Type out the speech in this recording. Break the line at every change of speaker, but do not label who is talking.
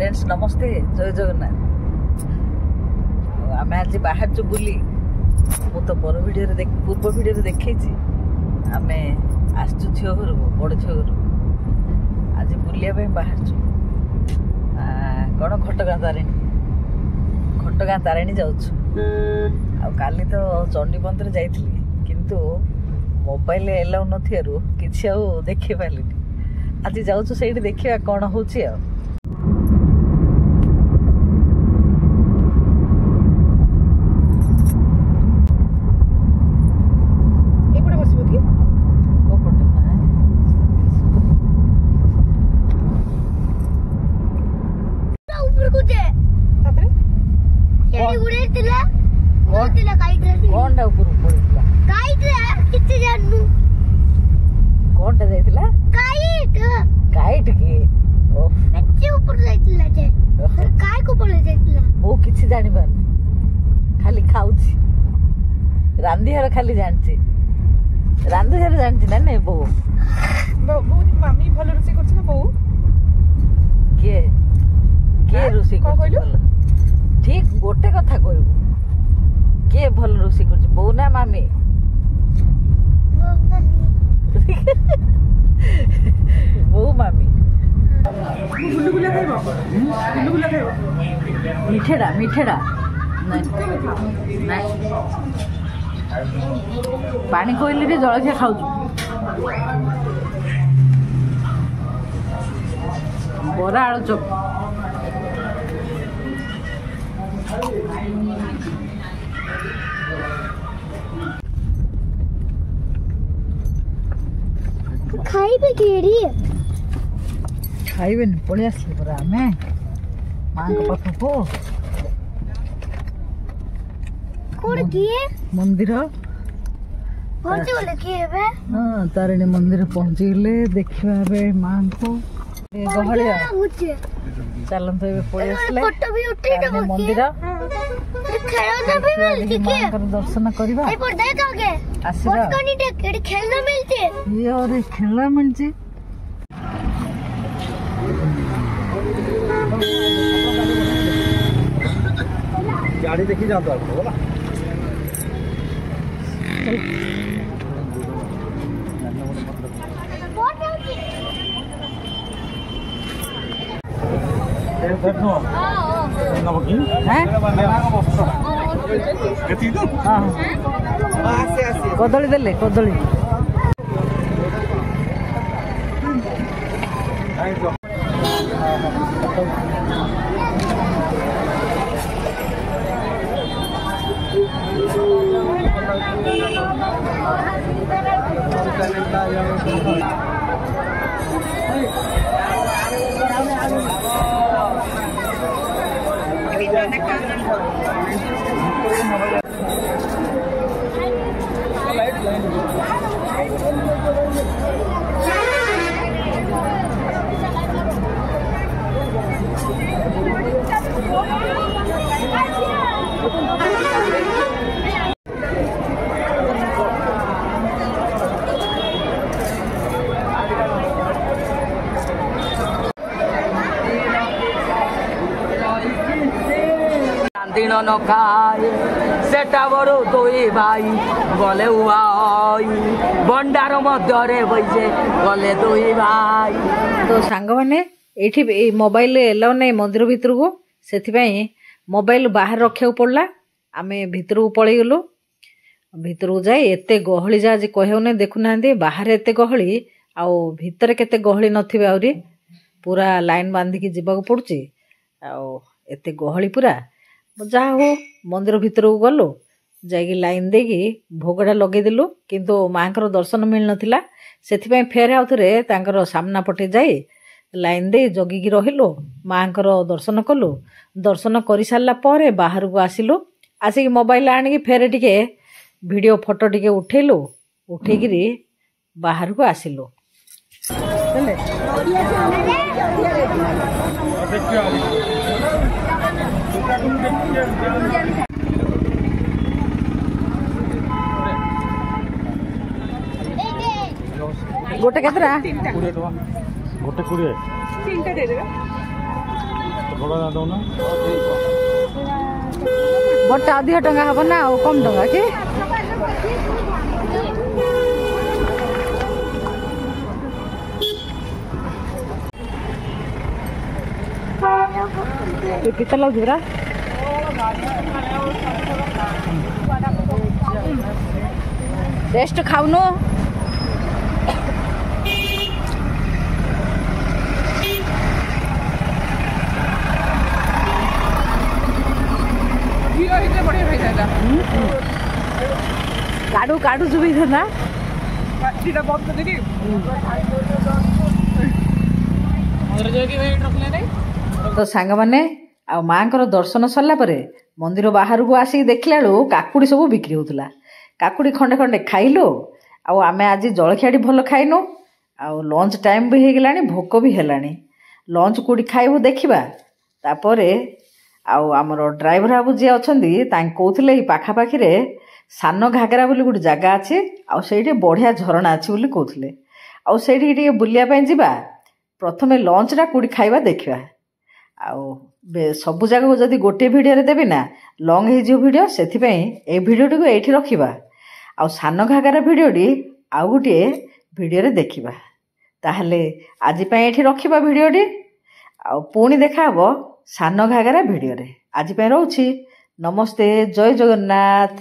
Friends नमस्ते जय जगन्नाथ। आम आज बाहर बुली मु तो पर वीडियो पूर्व वीडियो देखी आम आसचु झील घर को बड़ झील घर आज बुलिया बाहर कौन घटगाँ तारिणी जाऊँ काली तो चंडी मंदिर जाइली किंतु मोबाइल एलाउ नथियारू किछि आ देखि पालिनी आज जाऊँ से देखा कौन हो कौनटा ऊपर पड़ता कौनटा जाइतिला काइट के वो किसी जानी पारनी खाली खाऊची रांधियार खाली जानची रांधियार जानची ना नहीं बो
मामी भल रोषे करछ ना बो
के के रोषे कर ठीक गोटे कथा कहबो के भल रोषे करछ बो ना मामी बो मामी
गुलगुला खाइबो गुलगुला खाइबो
मिठेड़ा नहीं पानी कोइली रे जलखिया खाऊछु बरा आलू चप खाइबे पड़े आसले परा आमे माँ को पाखको मंदिर हाँ तारिणी मंदिर पहुँचीले देखा माँ को गहलिया चलते पड़े आसले मंदिर दर्शन करवा खेलना मिलती
गाड़ी देखी जाता है बोला
कदली देले कदली दिन न खाए सेटा बड़ो दुई भाई गले बंडार मध्य बैसे गले दुई भाई तो सांग मैंने ये मोबाइल एलाउ नहीं मंदिर भितर को से मोबाइल बाहर रखा पड़ा आम भितर को पलि गलु भितर को जाए एत गहली जा आज कहना देखुना बाहर एत गहली आउ भितर केते गहली नथिबे आउरी पूरा लाइन बांधिकी जीवा पड़ुची आते गहली पूरा जहा हो मंदिर भितर को गलु जाइए लाइन देकी भोगड़ा लगेदेलु किंतु माँ को दर्शन मिल नाला से फेर आउ थे सामना पटे जाए लाइन दे जगिकी रहिलु माँ को दर्शन कलु दर्शन कर सारा पर बाहर को आसिलु आसिक मोबाइल आनिकी फेर टिके वीडियो फोटो टिके उठेलु उठेकी बाहर को आसिलु गोटे केतरा
गोटे 20
तीनटा दे देबे
बटा अधिक टंका हम ना कम टंका कि कितना लग जरा टेस्ट खाऊनु काडू काडू जुबी ना तो सांग माने आ माँ दर्शन सरला मंदिर बाहर को आसिक देखला काकुड़ी सब बिक्री होता काकुड़ी खंडे खंडे खाइलु आम आज जलखिया भल खाइनु आउ लंच टाइम भी हो गलानी भोक भी हेलानी लंच कौटी खाइबू देखा तापर आमर ड्राइवर बाबू जी अच्छा कहते पाखापाखि सान घागरा बोली गोटे जगह अच्छी आईटी बढ़िया झरणा अच्छी बोली कहते आईटी बुलायापी जावा प्रथम लंचटा कौटी खाइबा देखा सबु जगह जदि गोटे भिडियो देवी ना लंग हो भिडियो से भिडियोटी को ये रखा आ सान घागरा भिडियोटी आउ गोटे भिडियो देखा ताहले आज ये रखा भिडियोटी आ पुणी देखा सान घागरा भिडियो आज रोची नमस्ते जय जगन्नाथ।